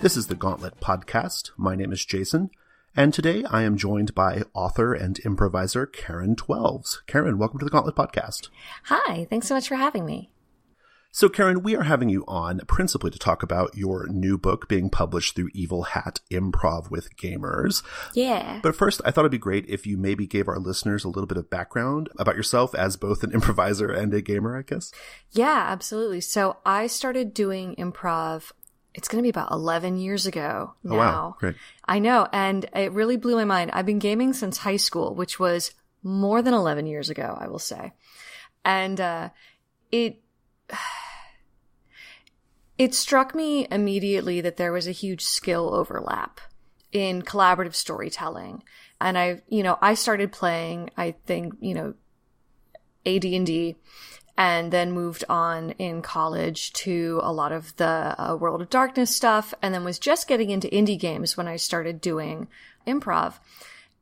This is the Gauntlet Podcast. My name is Jason, and today I am joined by author and improviser Karen Twelves. Karen, welcome to the Gauntlet Podcast. Hi, thanks so much for having me. So, Karen, we are having you on principally to talk about your new book being published through Evil Hat Improv with Gamers. Yeah. But first, I thought it'd be great if you maybe gave our listeners a little bit of background about yourself as both an improviser and a gamer, I guess. Yeah, absolutely. So I started doing improv, it's going to be about 11 years ago now. Oh, wow. Great. I know. And it really blew my mind. I've been gaming since high school, which was more than 11 years ago, I will say. And it struck me immediately that there was a huge skill overlap in collaborative storytelling. And I started playing, I think, AD&D, and then moved on in college to a lot of the World of Darkness stuff, and then was just getting into indie games when I started doing improv.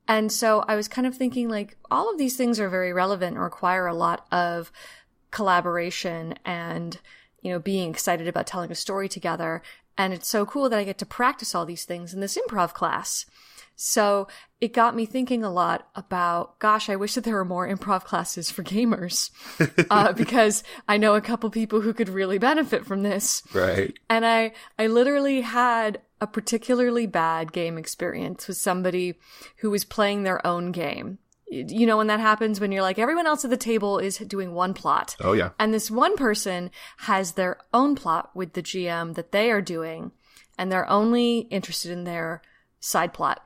And so I was kind of thinking, like, all of these things are very relevant and require a lot of collaboration and being excited about telling a story together. And it's so cool that I get to practice all these things in this improv class. So it got me thinking a lot about, gosh, I wish that there were more improv classes for gamers, because I know a couple people who could really benefit from this. Right. And I literally had a particularly bad game experience with somebody who was playing their own game. You know, when that happens, when you're like, everyone else at the table is doing one plot. Oh, yeah. And this one person has their own plot with the GM that they are doing, and they're only interested in their side plot.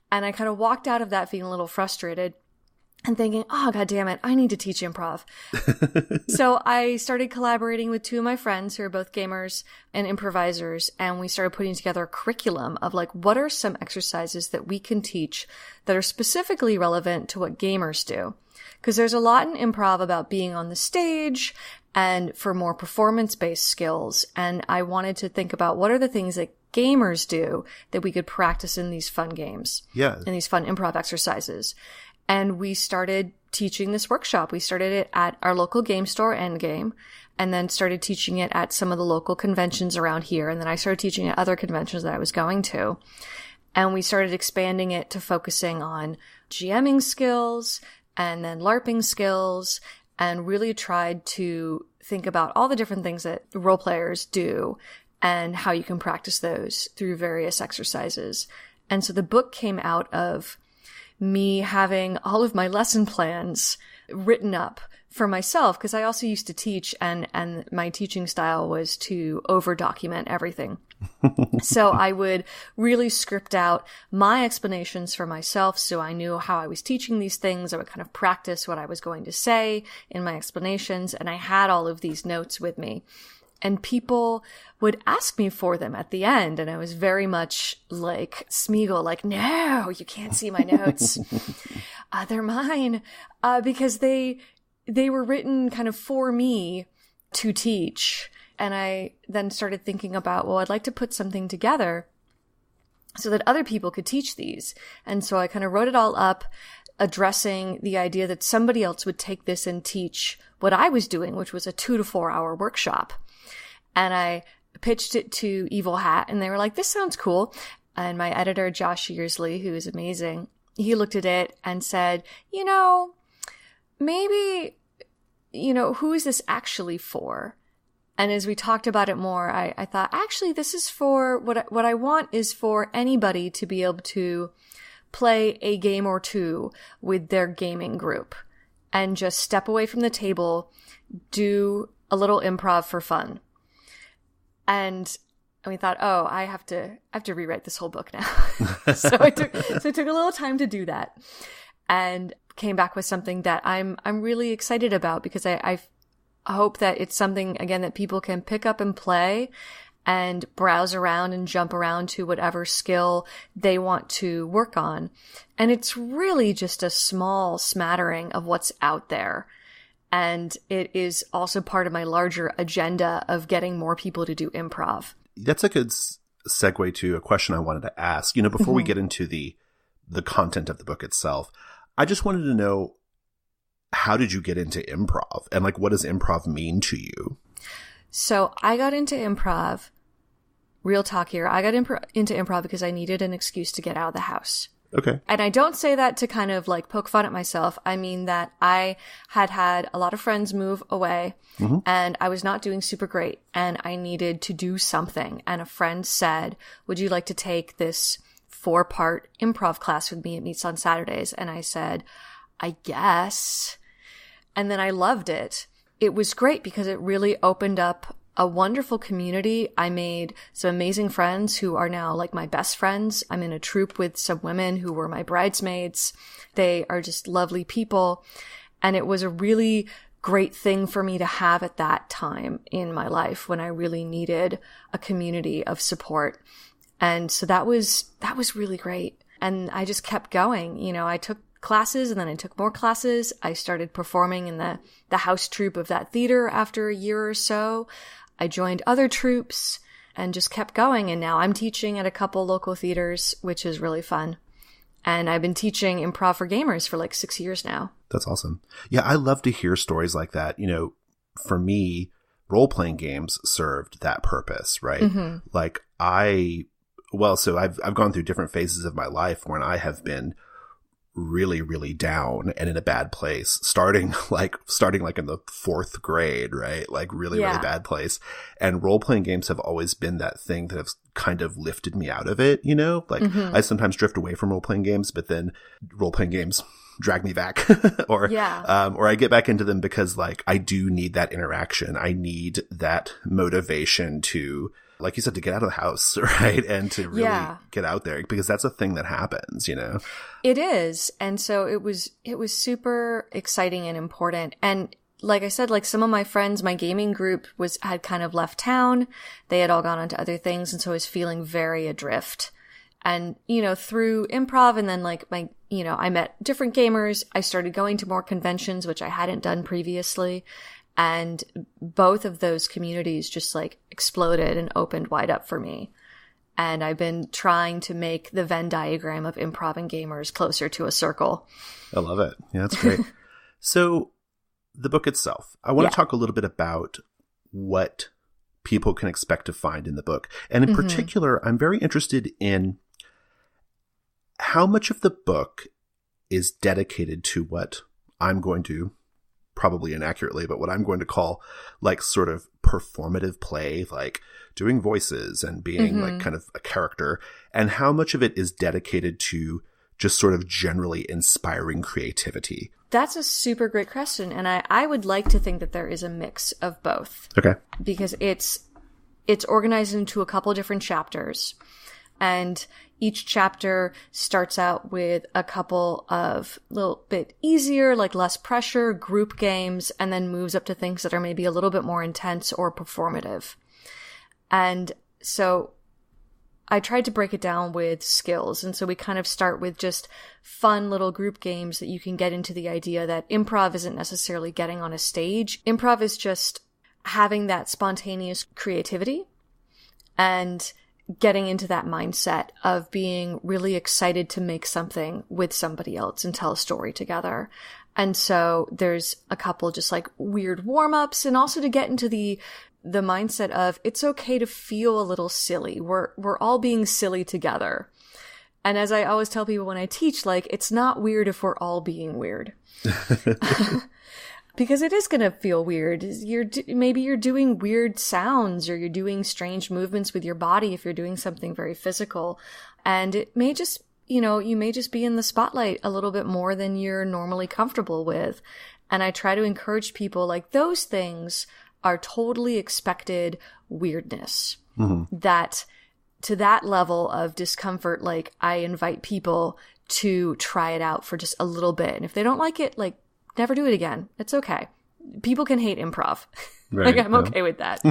And I kind of walked out of that feeling a little frustrated and thinking, oh, God damn it, I need to teach improv. So I started collaborating with two of my friends who are both gamers and improvisers, and we started putting together a curriculum of, like, what are some exercises that we can teach that are specifically relevant to what gamers do? Because there's a lot in improv about being on the stage and for more performance-based skills. And I wanted to think about what are the things that gamers do that we could practice in these fun games. Yeah. In these fun improv exercises. And we started teaching this workshop. We started it at our local game store, Endgame, and then started teaching it at some of the local conventions around here. And then I started teaching at other conventions that I was going to. And we started expanding it to focusing on GMing skills and then LARPing skills, and really tried to think about all the different things that role players do and how you can practice those through various exercises. And so the book came out of me having all of my lesson plans written up for myself, because I also used to teach, and my teaching style was to over-document everything. So I would really script out my explanations for myself, so I knew how I was teaching these things. I would kind of practice what I was going to say in my explanations, and I had all of these notes with me. And people would ask me for them at the end, and I was very much like Smeagol, like, no, you can't see my notes. They're mine, because they were written kind of for me to teach. And I then started thinking about, well, I'd like to put something together so that other people could teach these. And so I kind of wrote it all up, addressing the idea that somebody else would take this and teach what I was doing, which was a 2 to 4 hour workshop. And I pitched it to Evil Hat, and they were like, this sounds cool. And my editor, Josh Yearsley, who is amazing, he looked at it and said, maybe, who is this actually for? And as we talked about it more, I thought, actually, this is for, what I want is for anybody to be able to play a game or two with their gaming group and just step away from the table, do a little improv for fun. And we thought, oh, I have to rewrite this whole book now. So it took a little time to do that, and came back with something that I'm really excited about, because I hope that it's something, again, that people can pick up and play and browse around and jump around to whatever skill they want to work on. And it's really just a small smattering of what's out there. And it is also part of my larger agenda of getting more people to do improv. That's a good segue to a question I wanted to ask. Before we get into the content of the book itself, I just wanted to know, how did you get into improv? And what does improv mean to you? So I got into improv real talk here. I got into improv because I needed an excuse to get out of the house. Okay. And I don't say that to kind of like poke fun at myself. I mean that I had a lot of friends move away and I was not doing super great and I needed to do something. And a friend said, would you like to take this 4-part improv class with me? It meets on Saturdays. And I said, I guess. And then I loved it. It was great because it really opened up a wonderful community. I made some amazing friends who are now like my best friends. I'm in a troupe with some women who were my bridesmaids. They are just lovely people. And it was a really great thing for me to have at that time in my life when I really needed a community of support. And so that was really great. And I just kept going. You know, I took classes and then I took more classes. I started performing in the house troupe of that theater after a year or so. I joined other troupes and just kept going. And now I'm teaching at a couple local theaters, which is really fun. And I've been teaching improv for gamers for like 6 years now. That's awesome. Yeah, I love to hear stories like that. You know, for me, role-playing games served that purpose, right? Like so I've gone through different phases of my life when I have been really, really down and in a bad place, starting like in the 4th grade, right? Like really bad place. And role-playing games have always been that thing that have kind of lifted me out of it, you know? Like I sometimes drift away from role-playing games, but then role-playing games drag me back or I get back into them because like I do need that interaction. I need that motivation to, like you said, to get out of the house, right? And to really get out there because that's a thing that happens, you know? It is. And so it was super exciting and important. And like I said, like some of my friends, my gaming group had kind of left town. They had all gone on to other things. And so I was feeling very adrift. And, you know, through improv and then like I met different gamers. I started going to more conventions, which I hadn't done previously. And both of those communities just like exploded and opened wide up for me. And I've been trying to make the Venn diagram of improv and gamers closer to a circle. I love it. Yeah, that's great. So the book itself, I want to talk a little bit about what people can expect to find in the book. And in particular, I'm very interested in how much of the book is dedicated to what I'm going to, probably inaccurately, but what I'm going to call like sort of performative play, like doing voices and being like kind of a character, and how much of it is dedicated to just sort of generally inspiring creativity? That's a super great question. And I would like to think that there is a mix of both. Okay. Because it's organized into a couple different chapters. And each chapter starts out with a couple of little bit easier, like less pressure group games, and then moves up to things that are maybe a little bit more intense or performative. And so I tried to break it down with skills. And so we kind of start with just fun little group games that you can get into the idea that improv isn't necessarily getting on a stage. Improv is just having that spontaneous creativity and getting into that mindset of being really excited to make something with somebody else and tell a story together. And so there's a couple just like weird warm-ups, and also to get into the mindset of it's okay to feel a little silly. We're all being silly together. And as I always tell people when I teach, like, it's not weird if we're all being weird. Because it is going to feel weird. Maybe you're doing weird sounds, or you're doing strange movements with your body if you're doing something very physical. And it may just, you may just be in the spotlight a little bit more than you're normally comfortable with. And I try to encourage people, like, those things are totally expected weirdness. That to that level of discomfort, like, I invite people to try it out for just a little bit. And if they don't like it, like, never do it again. It's okay. People can hate improv. Right, like, I'm okay with that.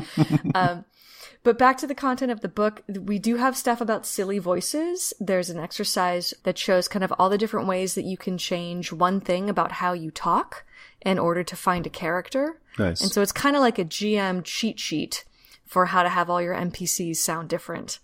But back to the content of the book, we do have stuff about silly voices. There's an exercise that shows kind of all the different ways that you can change one thing about how you talk in order to find a character. Nice. And so it's kind of like a GM cheat sheet for how to have all your NPCs sound different.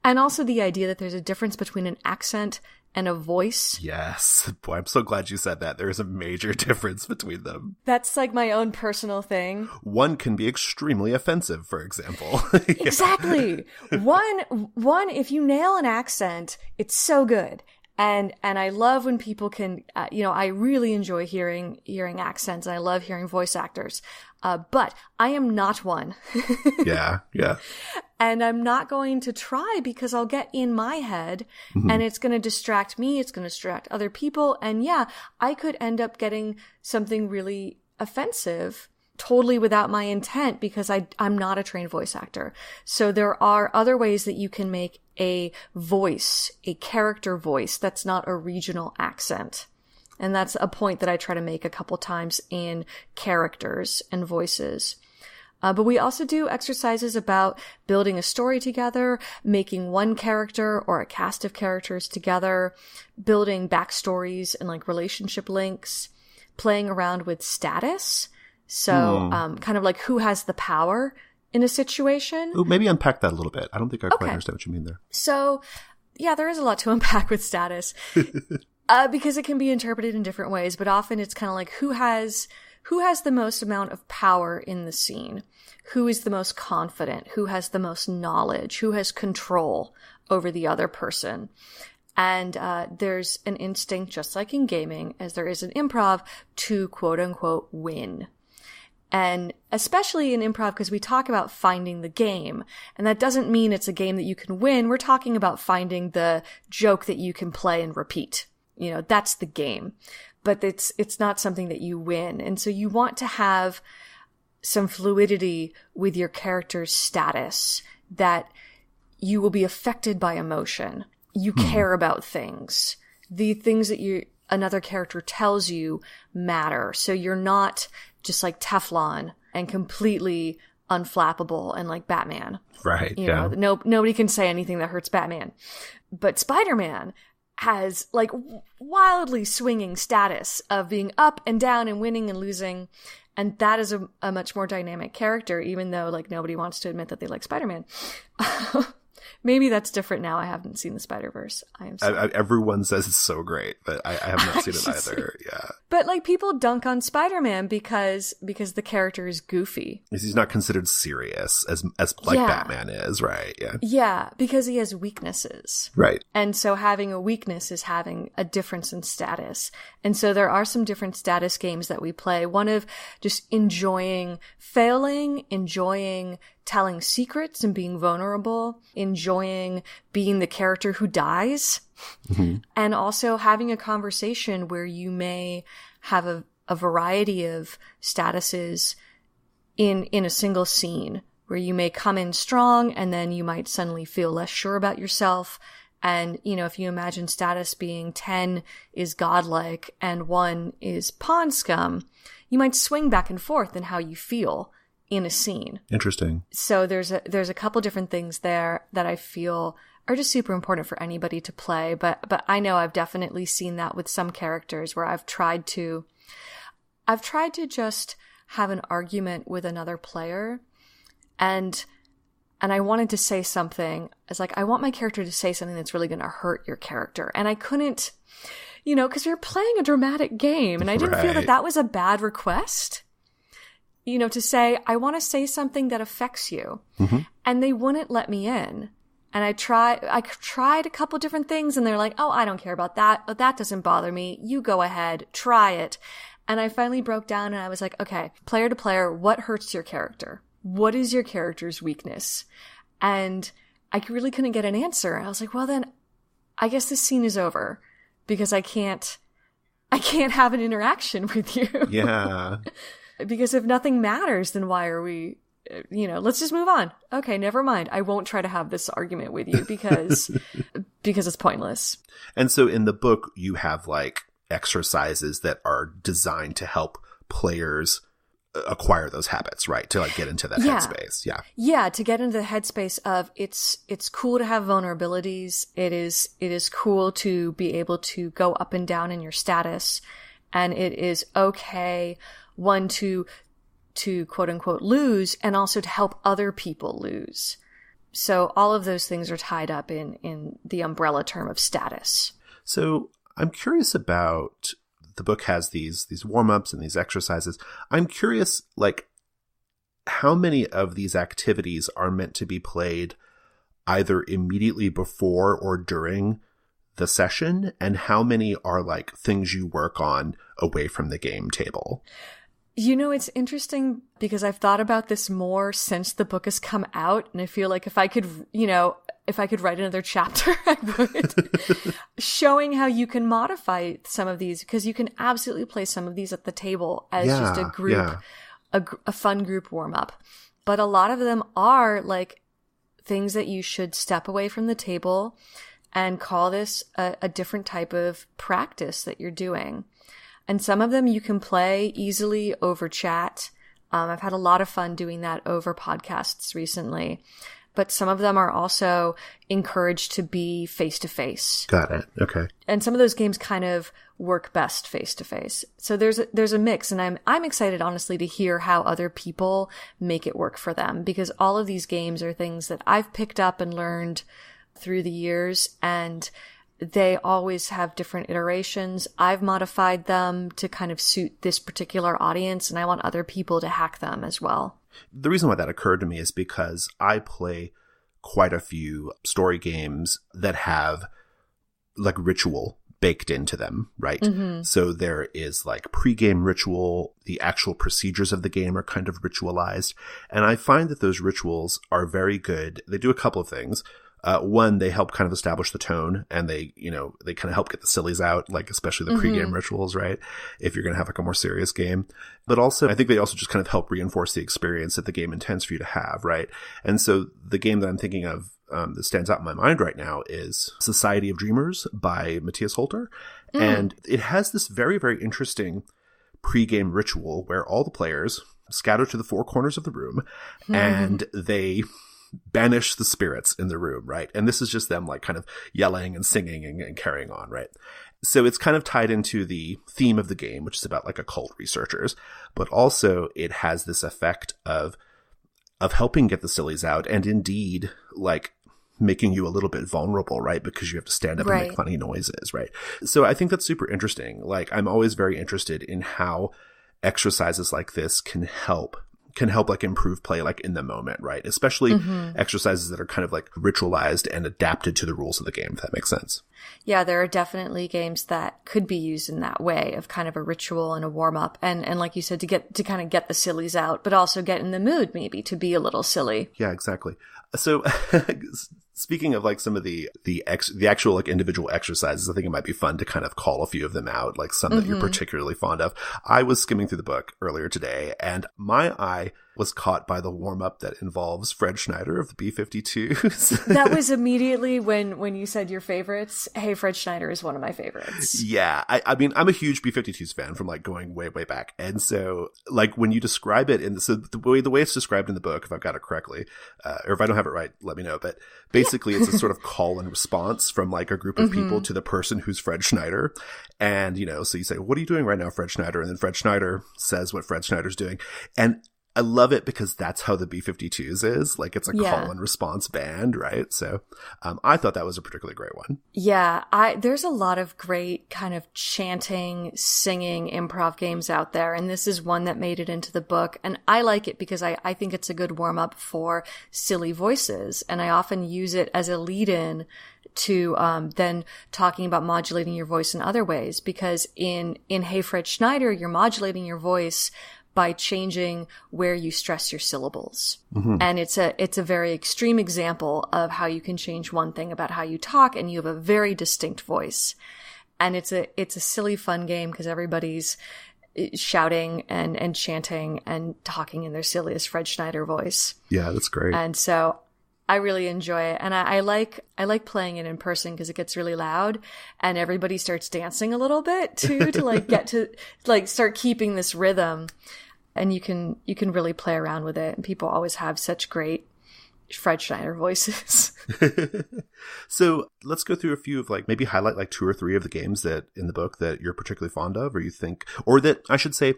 And also the idea that there's a difference between an accent and a voice. Yes. Boy, I'm so glad you said that. There is a major difference between them. That's like my own personal thing. One can be extremely offensive, for example. Exactly. One, if you nail an accent, it's so good. And I love when people can, I really enjoy hearing accents. And I love hearing voice actors. But I am not one. Yeah. And I'm not going to try because I'll get in my head and it's going to distract me. It's going to distract other people. And yeah, I could end up getting something really offensive totally without my intent because I'm not a trained voice actor. So there are other ways that you can make a voice, a character voice that's not a regional accent. And that's a point that I try to make a couple times in characters and voices. But we also do exercises about building a story together, making one character or a cast of characters together, building backstories and like relationship links, playing around with status. So, kind of like who has the power in a situation. Ooh, maybe unpack that a little bit. I don't think I quite understand what you mean there. So, yeah, there is a lot to unpack with status because it can be interpreted in different ways, but often it's kind of like who has the most amount of power in the scene? Who is the most confident? Who has the most knowledge? Who has control over the other person? And there's an instinct, just like in gaming, as there is in improv, to quote unquote win. And especially in improv, because we talk about finding the game. And that doesn't mean it's a game that you can win. We're talking about finding the joke that you can play and repeat. That's the game. But it's not something that you win. And so you want to have some fluidity with your character's status, that you will be affected by emotion. You care about things. The things that another character tells you matter. So you're not just like Teflon and completely unflappable and like Batman. Right. Nobody can say anything that hurts Batman. But Spider-Man has like wildly swinging status of being up and down and winning and losing. And that is a much more dynamic character, even though like nobody wants to admit that they like Spider-Man. Maybe that's different now. I haven't seen the Spider-Verse. Everyone says it's so great, but I have not seen it either. Yeah. But like people dunk on Spider-Man because the character is goofy. He's not considered serious as like Batman is, right? Yeah. Yeah, because he has weaknesses. Right. And so having a weakness is having a difference in status. And so there are some different status games that we play. One of just enjoying failing, enjoying telling secrets and being vulnerable, enjoying being the character who dies, and also having a conversation where you may have a variety of statuses in a single scene, where you may come in strong and then you might suddenly feel less sure about yourself. And, if you imagine status being 10 is godlike and 1 is pond scum, you might swing back and forth in how you feel in a scene. Interesting. So there's a couple different things there that I feel are just super important for anybody to play. But I know I've definitely seen that with some characters where I've tried to just have an argument with another player and I wanted to say something. It's like, I want my character to say something that's really going to hurt your character. And I couldn't, because we were playing a dramatic game and I didn't feel that was a bad request. To say, I want to say something that affects you. And they wouldn't let me in. And I tried a couple different things and they're like, oh, I don't care about that. But that doesn't bother me. You go ahead, try it. And I finally broke down and I was like, okay, player to player, what hurts your character? What is your character's weakness? And I really couldn't get an answer. I was like, well, then I guess this scene is over because I can't have an interaction with you. Yeah. Because if nothing matters, then why are we, let's just move on. Okay, never mind. I won't try to have this argument with you because it's pointless. And so in the book, you have like exercises that are designed to help players acquire those habits, right? To like get into that headspace. Yeah. Yeah. To get into the headspace of it's cool to have vulnerabilities. It is cool to be able to go up and down in your status. And it is okay, one, to quote unquote lose, and also to help other people lose. So all of those things are tied up in the umbrella term of status. So I'm curious about, the book has these warm-ups and these exercises. I'm curious, like, how many of these activities are meant to be played either immediately before or during the session, and how many are like things you work on away from the game table? It's interesting because I've thought about this more since the book has come out, and I feel like if I could write another chapter, I would. Showing how you can modify some of these, because you can absolutely play some of these at the table as just a group, a fun group warm up. But a lot of them are like things that you should step away from the table and call this a different type of practice that you're doing. And some of them you can play easily over chat. I've had a lot of fun doing that over podcasts recently. But some of them are also encouraged to be face-to-face. Got it. Okay. And some of those games kind of work best face-to-face. So there's a mix, and I'm excited, honestly, to hear how other people make it work for them, because all of these games are things that I've picked up and learned through the years, and they always have different iterations. I've modified them to kind of suit this particular audience, and I want other people to hack them as well. The reason why that occurred to me is because I play quite a few story games that have like ritual baked into them, right? Mm-hmm. So there is like pre-game ritual, the actual procedures of the game are kind of ritualized. And I find that those rituals are very good. They do a couple of things. One, they help kind of establish the tone, and they kind of help get the sillies out, like especially the pregame rituals, right? If you're going to have like a more serious game. But also, I think they also just kind of help reinforce the experience that the game intends for you to have, right? And so the game that I'm thinking of that stands out in my mind right now is Society of Dreamers by Matthias Holter. And it has this very, very interesting pregame ritual where all the players scatter to the four corners of the room and they banish the spirits in the room, right? And this is just them like kind of yelling and singing and carrying on, right? So it's kind of tied into the theme of the game, which is about like occult researchers, but also it has this effect of helping get the sillies out, and indeed like making you a little bit vulnerable, right? Because you have to stand up and make funny noises, right? So I think that's super interesting. Like, I'm always very interested in how exercises like this can help like improve play like in the moment, right? Especially exercises that are kind of like ritualized and adapted to the rules of the game, if that makes sense. Yeah, there are definitely games that could be used in that way of kind of a ritual and a warm up. And like you said, to kind of get the sillies out, but also get in the mood maybe to be a little silly. Yeah, exactly. So speaking of like some of the actual like individual exercises, I think it might be fun to kind of call a few of them out, like some that you're particularly fond of. I was skimming through the book earlier today, and my eye was caught by the warm-up that involves Fred Schneider of the B-52s. That was immediately when you said your favorites. Hey, Fred Schneider is one of my favorites. Yeah. I mean, I'm a huge B-52s fan from like going way, way back. And so like when you describe it the way it's described in the book, if I've got it correctly, or if I don't have it right, let me know. But basically it's a sort of call and response from like a group of people to the person who's Fred Schneider. And, so you say, what are you doing right now, Fred Schneider? And then Fred Schneider says what Fred Schneider's doing. And I love it because that's how the B-52s is. Like, it's a call and response band, right? So I thought that was a particularly great one. Yeah, there's a lot of great kind of chanting, singing improv games out there. And this is one that made it into the book. And I like it because I think it's a good warm-up for silly voices. And I often use it as a lead-in to then talking about modulating your voice in other ways. Because in Hey Fred Schneider, you're modulating your voice by changing where you stress your syllables. And it's a very extreme example of how you can change one thing about how you talk, and you have a very distinct voice. And it's a silly, fun game because everybody's shouting and chanting and talking in their silliest Fred Schneider voice. Yeah, that's great. And so I really enjoy it. And I like playing it in person because it gets really loud and everybody starts dancing a little bit too, to like get to like start keeping this rhythm. And you can really play around with it. And people always have such great Fred Schneider voices. So let's go through a few of like, maybe highlight like 2 or 3 of the games that in the book that you're particularly fond of, or you think, or that I should say,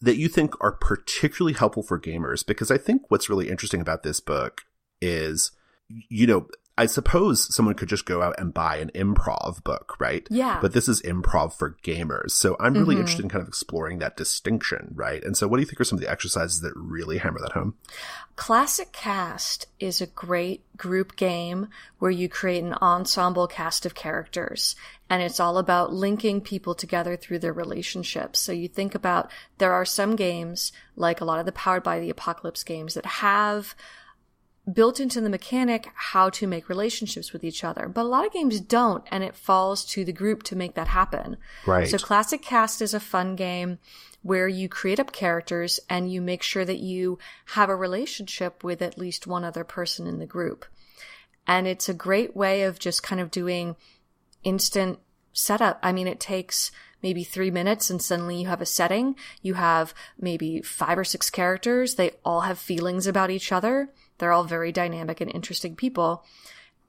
that you think are particularly helpful for gamers. Because I think what's really interesting about this book is, I suppose someone could just go out and buy an improv book, right? Yeah. But this is improv for gamers. So I'm really interested in kind of exploring that distinction, right? And so what do you think are some of the exercises that really hammer that home? Classic Cast is a great group game where you create an ensemble cast of characters. And it's all about linking people together through their relationships. So you think about, there are some games, like a lot of the Powered by the Apocalypse games, that have built into the mechanic how to make relationships with each other. But a lot of games don't, and it falls to the group to make that happen. Right. So Classic Cast is a fun game where you create up characters and you make sure that you have a relationship with at least one other person in the group. And it's a great way of just kind of doing instant setup. I mean, it takes maybe 3 minutes and suddenly you have a setting. You have maybe 5 or 6 characters. They all have feelings about each other. They're all very dynamic and interesting people.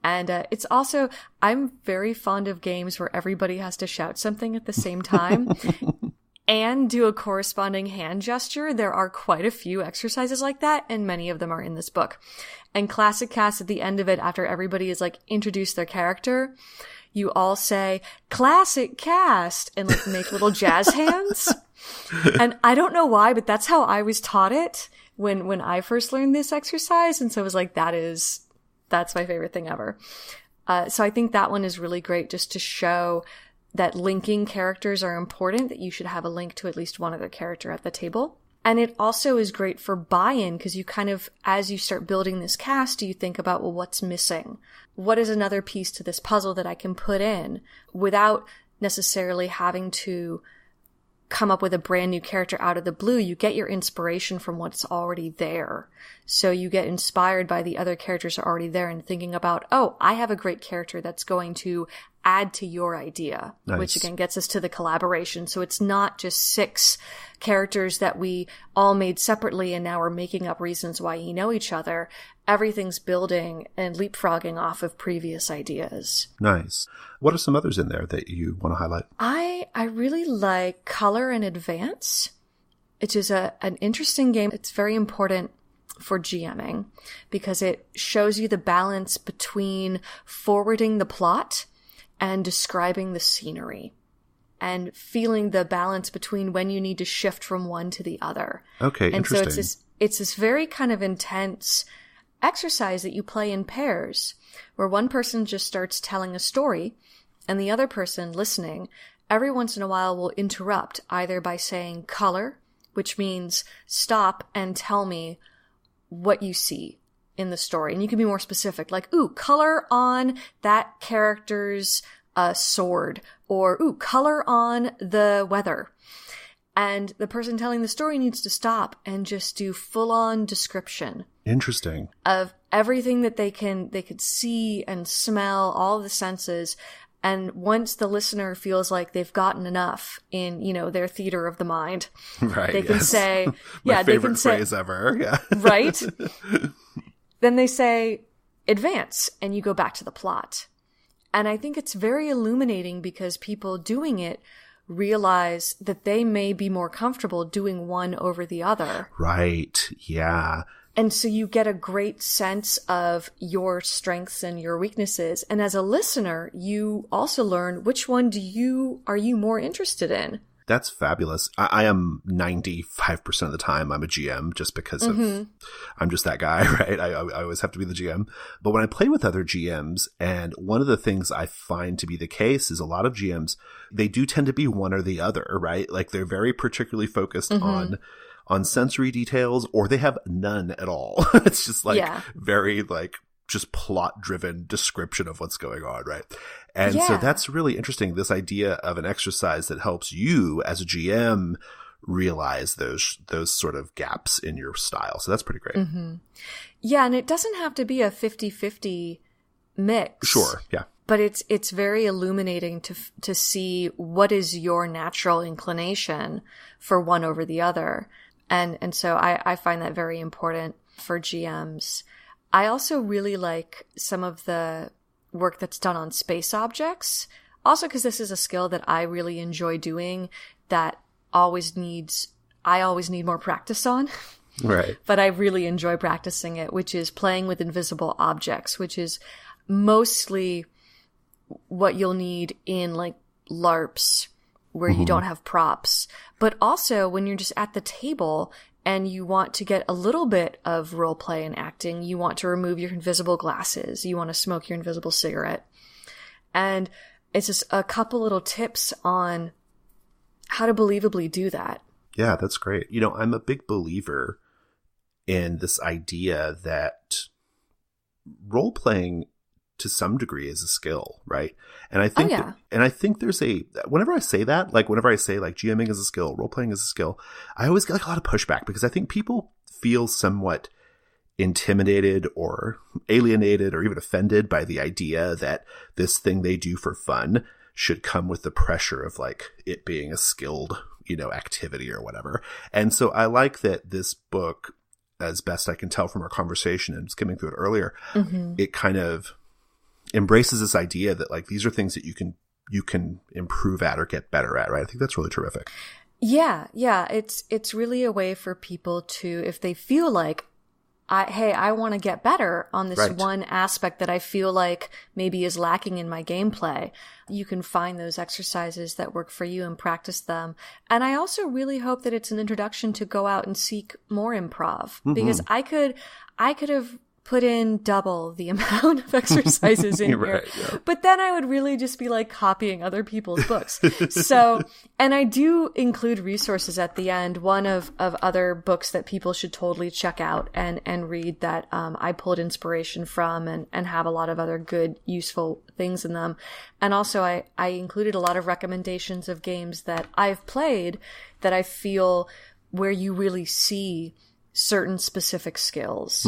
And it's also, I'm very fond of games where everybody has to shout something at the same time and do a corresponding hand gesture. There are quite a few exercises like that, and many of them are in this book. And Classic Cast, at the end of it, after everybody has like introduced their character, you all say, "Classic Cast," and like make little jazz hands. And I don't know why, but that's how I was taught it when I first learned this exercise. And so I was like, that's my favorite thing ever. So I think that one is really great, just to show that linking characters are important, that you should have a link to at least one other character at the table. And it also is great for buy-in, because you kind of, as you start building this cast, you think about, well, what's missing? What is another piece to this puzzle that I can put in without necessarily having to come up with a brand new character out of the blue? You get your inspiration from what's already there. So you get inspired by the other characters that are already there and thinking about, oh, I have a great character that's going to add to your idea, nice. Which again gets us to the collaboration. So it's not just 6 characters that we all made separately and now we're making up reasons why you know each other. Everything's building and leapfrogging off of previous ideas. Nice. What are some others in there that you want to highlight? I really like Color and Advance, which is an interesting game. It's very important for GMing because it shows you the balance between forwarding the plot and describing the scenery and feeling the balance between when you need to shift from one to the other. Okay, and interesting. So it's this very kind of intense exercise that you play in pairs where one person just starts telling a story and the other person listening every once in a while will interrupt, either by saying color, which means stop and tell me what you see in the story. And you can be more specific, like, ooh, color on that character's sword, or ooh, color on the weather. And the person telling the story needs to stop and just do full-on description. Interesting. Of everything that they could see and smell, all the senses. And once the listener feels like they've gotten enough in, their theater of the mind, right, they can say, my favorite phrase ever. Yeah. Right. Then they say, advance, and you go back to the plot. And I think it's very illuminating because people doing it realize that they may be more comfortable doing one over the other. Right. Yeah. And so you get a great sense of your strengths and your weaknesses. And as a listener, you also learn which one are you more interested in? That's fabulous. I am 95% of the time I'm a GM just because I'm just that guy, right? I always have to be the GM. But when I play with other GMs, and one of the things I find to be the case is a lot of GMs, they do tend to be one or the other, right? Like they're very particularly focused on sensory details, or they have none at all. It's just like very like just plot driven description of what's going on, right? And so that's really interesting, this idea of an exercise that helps you as a GM realize those sort of gaps in your style. So that's pretty great. Yeah, and it doesn't have to be a 50-50 mix. Sure, yeah. But it's very illuminating to see what is your natural inclination for one over the other. And so I find that very important for GMs. I also really like some of the work that's done on space objects. Also because this is a skill that I really enjoy doing that I always need more practice on. Right. But I really enjoy practicing it, which is playing with invisible objects, which is mostly what you'll need in like LARPs where you don't have props. But also when you're just at the table and you want to get a little bit of role play and acting, you want to remove your invisible glasses, you want to smoke your invisible cigarette. And it's just a couple little tips on how to believably do that. Yeah, that's great. You know, I'm a big believer in this idea that role playing to some degree is a skill, right? And I think, there's whenever I say that, like whenever I say like GMing is a skill, role playing is a skill, I always get like a lot of pushback because I think people feel somewhat intimidated or alienated or even offended by the idea that this thing they do for fun should come with the pressure of like it being a skilled, activity or whatever. And so I like that this book, as best I can tell from our conversation and skimming through it earlier, it kind of embraces this idea that like these are things that you can improve at or get better at, right? I think that's really terrific. Yeah. It's really a way for people to, if they feel like, I want to get better on this one aspect that I feel like maybe is lacking in my gameplay. You can find those exercises that work for you and practice them. And I also really hope that it's an introduction to go out and seek more improv, because I could have put in double the amount of exercises in here. Yeah. But then I would really just be like copying other people's books. So, and I do include resources at the end, one of other books that people should totally check out and read that I pulled inspiration from and have a lot of other good, useful things in them. And also I included a lot of recommendations of games that I've played that I feel where you really see certain specific skills.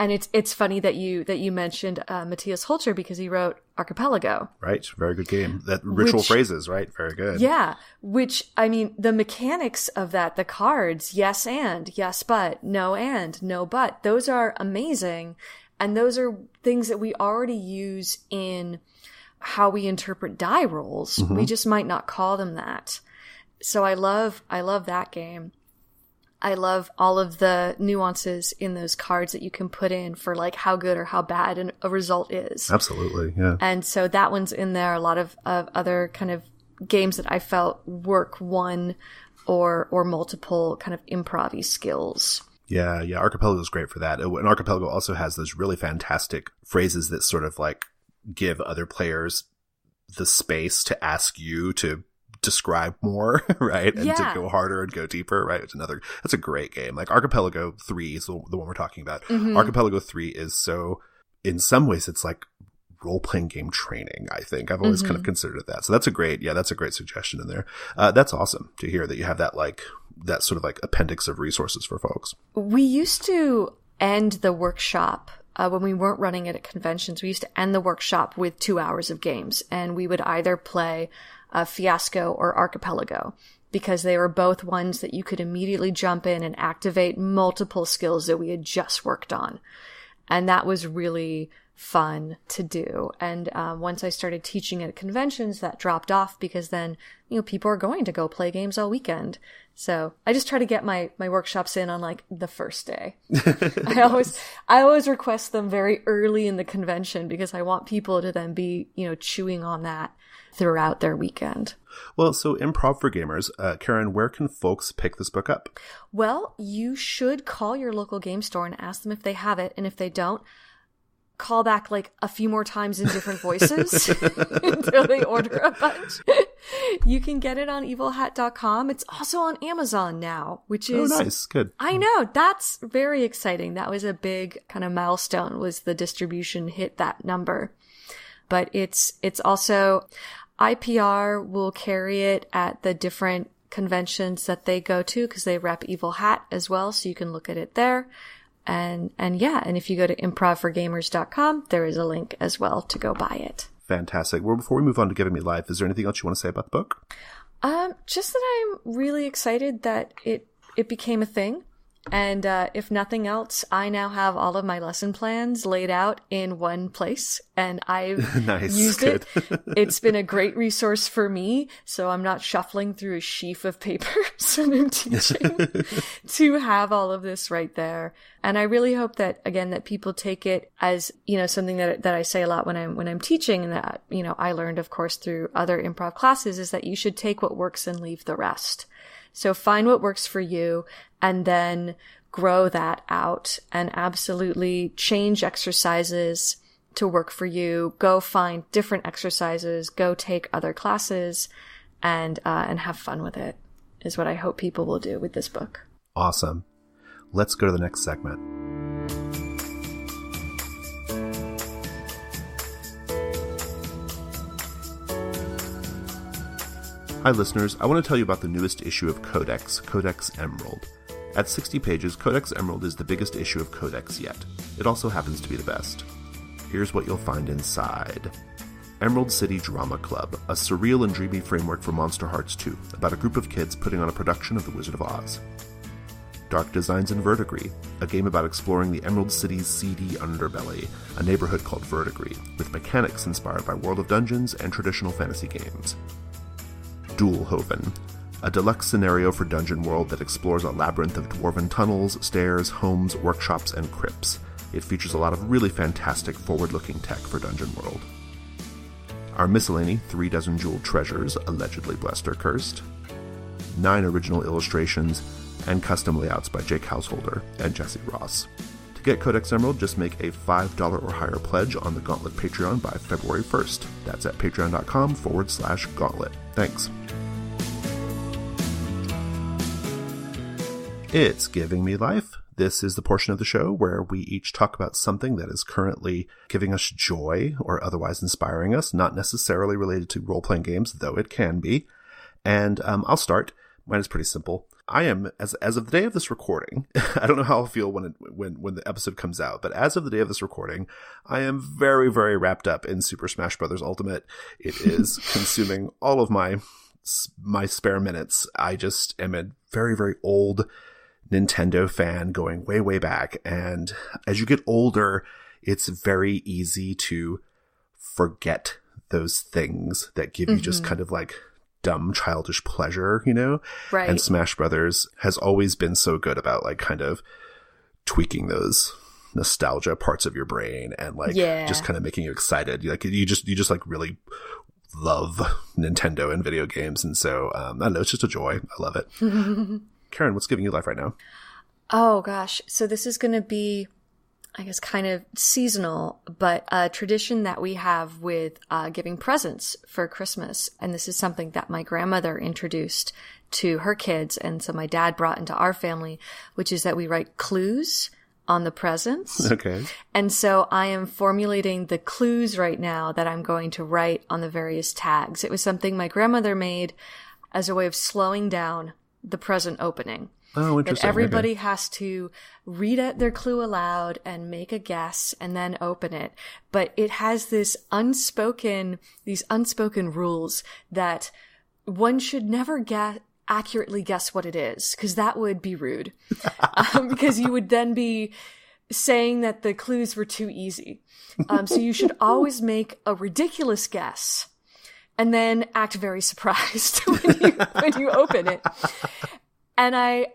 And it's funny that you mentioned Matthias Holzer, because he wrote Archipelago. Right. Very good game. That ritual phrases, right? Very good. Yeah. Which, I mean, the mechanics of that, the cards, yes and, yes but, no and, no but, those are amazing. And those are things that we already use in how we interpret die rolls. We just might not call them that. So I love that game. I love all of the nuances in those cards that you can put in for like how good or how bad a result is. Absolutely, yeah. And so that one's in there. A lot of other kind of games that I felt work one or multiple kind of improv-y skills. Yeah. Archipelago is great for that. And Archipelago also has those really fantastic phrases that sort of like give other players the space to ask you to describe more, right? And to go harder and go deeper, right? That's a great game. Like Archipelago 3 is the one we're talking about. Archipelago 3 is so, in some ways, it's like role-playing game training, I think. I've always kind of considered it that. So that's a great suggestion in there. That's awesome to hear that you have that sort of like appendix of resources for folks. We used to end the workshop when we weren't running it at conventions. We used to end the workshop with 2 hours of games, and we would either play Fiasco or Archipelago, because they were both ones that you could immediately jump in and activate multiple skills that we had just worked on. And that was really fun to do. And once I started teaching at conventions, that dropped off, because then, people are going to go play games all weekend. So I just try to get my workshops in on like the first day. I always request them very early in the convention, because I want people to then be, chewing on that throughout their weekend. Well, so Improv for Gamers, Karen, where can folks pick this book up? Well, you should call your local game store and ask them if they have it. And if they don't, call back like a few more times in different voices until they order a bunch. You can get it on evilhat.com. It's also on Amazon now, which is... Oh, nice. Good. I know. That's very exciting. That was a big kind of milestone, was the distribution hit that number. But it's also... IPR will carry it at the different conventions that they go to, because they rep Evil Hat as well, so you can look at it there. And if you go to improvforgamers.com, there is a link as well to go buy it. Fantastic. Well, before we move on to Giving Me Life, is there anything else you want to say about the book? Just that I'm really excited that it became a thing. And if nothing else, I now have all of my lesson plans laid out in one place, and I've used it. It's been a great resource for me, so I'm not shuffling through a sheaf of papers when I'm teaching to have all of this right there. And I really hope that, again, that people take it as, something that I say a lot when I'm teaching, and that, I learned, of course, through other improv classes, is that you should take what works and leave the rest. So find what works for you and then grow that out, and absolutely change exercises to work for you. Go find different exercises, go take other classes, and have fun with it, is what I hope people will do with this book. Awesome. Let's go to the next segment. Hi listeners, I want to tell you about the newest issue of Codex, Codex Emerald. At 60 pages, Codex Emerald is the biggest issue of Codex yet. It also happens to be the best. Here's what you'll find inside. Emerald City Drama Club, a surreal and dreamy framework for Monster Hearts 2, about a group of kids putting on a production of The Wizard of Oz. Dark Designs in Verdigris, a game about exploring the Emerald City's seedy underbelly, a neighborhood called Verdigris, with mechanics inspired by World of Dungeons and traditional fantasy games. Duelhoven, a deluxe scenario for Dungeon World that explores a labyrinth of dwarven tunnels, stairs, homes, workshops, and crypts. It features a lot of really fantastic forward-looking tech for Dungeon World. Our miscellany, 3 dozen jeweled treasures, allegedly blessed or cursed. 9 original illustrations, and custom layouts by Jake Householder and Jesse Ross. To get Codex Emerald, just make a $5 or higher pledge on the Gauntlet Patreon by February 1st. That's at patreon.com/gauntlet. Thanks. It's Giving Me Life. This is the portion of the show where we each talk about something that is currently giving us joy or otherwise inspiring us, not necessarily related to role-playing games, though it can be. And I'll start. Mine is pretty simple. I am, as of the day of this recording, I don't know how I'll feel when the episode comes out, but as of the day of this recording, I am very, very wrapped up in Super Smash Bros. Ultimate. It is consuming all of my spare minutes. I just am a very, very old Nintendo fan going way, way back. And as you get older, it's very easy to forget those things that give you just kind of like dumb childish pleasure, Right. And Smash Brothers has always been so good about like kind of tweaking those nostalgia parts of your brain and like just kind of making you excited. Like you just like really love Nintendo and video games. And so I don't know, it's just a joy. I love it. Karen, what's giving you life right now? Oh gosh. So this is going to be, I guess, kind of seasonal, but a tradition that we have with giving presents for Christmas. And this is something that my grandmother introduced to her kids, and so my dad brought into our family, which is that we write clues on the presents. Okay. And so I am formulating the clues right now that I'm going to write on the various tags. It was something my grandmother made as a way of slowing down the present opening. Oh, interesting. That everybody has to read out their clue aloud and make a guess and then open it. But it has these unspoken rules that one should never accurately guess what it is, because that would be rude. Because you would then be saying that the clues were too easy. So you should always make a ridiculous guess and then act very surprised when you open it. And I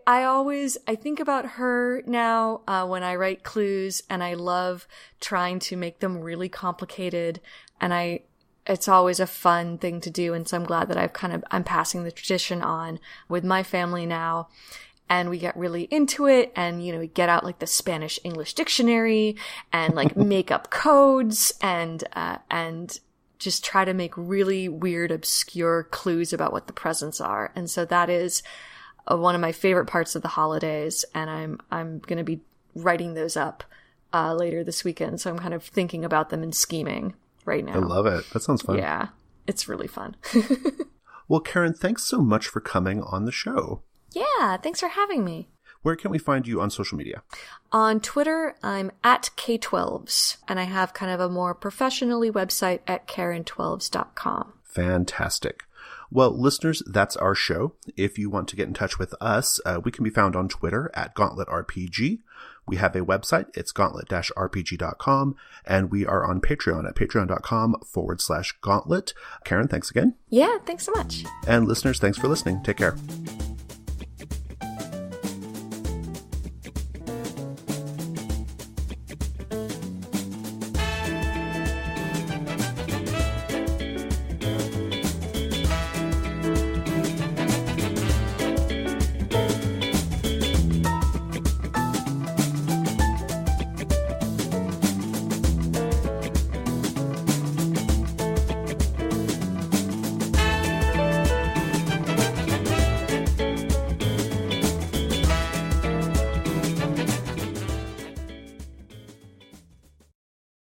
think about her now when I write clues, and I love trying to make them really complicated. And it's always a fun thing to do. And so I'm glad that I'm passing the tradition on with my family now. And we get really into it, and, we get out like the Spanish English dictionary and like make up codes and just try to make really weird, obscure clues about what the presents are. And so that is one of my favorite parts of the holidays. And I'm going to be writing those up later this weekend. So I'm kind of thinking about them and scheming right now. I love it. That sounds fun. Yeah, it's really fun. Well, Karen, thanks so much for coming on the show. Yeah, thanks for having me. Where can we find you on social media? On Twitter, I'm at K12s, and I have kind of a more professionally website at Karen12s.com. Fantastic. Well, listeners, that's our show. If you want to get in touch with us, we can be found on Twitter at GauntletRPG. We have a website. It's gauntlet-rpg.com. And we are on Patreon at patreon.com/gauntlet. Karen, thanks again. Yeah, thanks so much. And listeners, thanks for listening. Take care.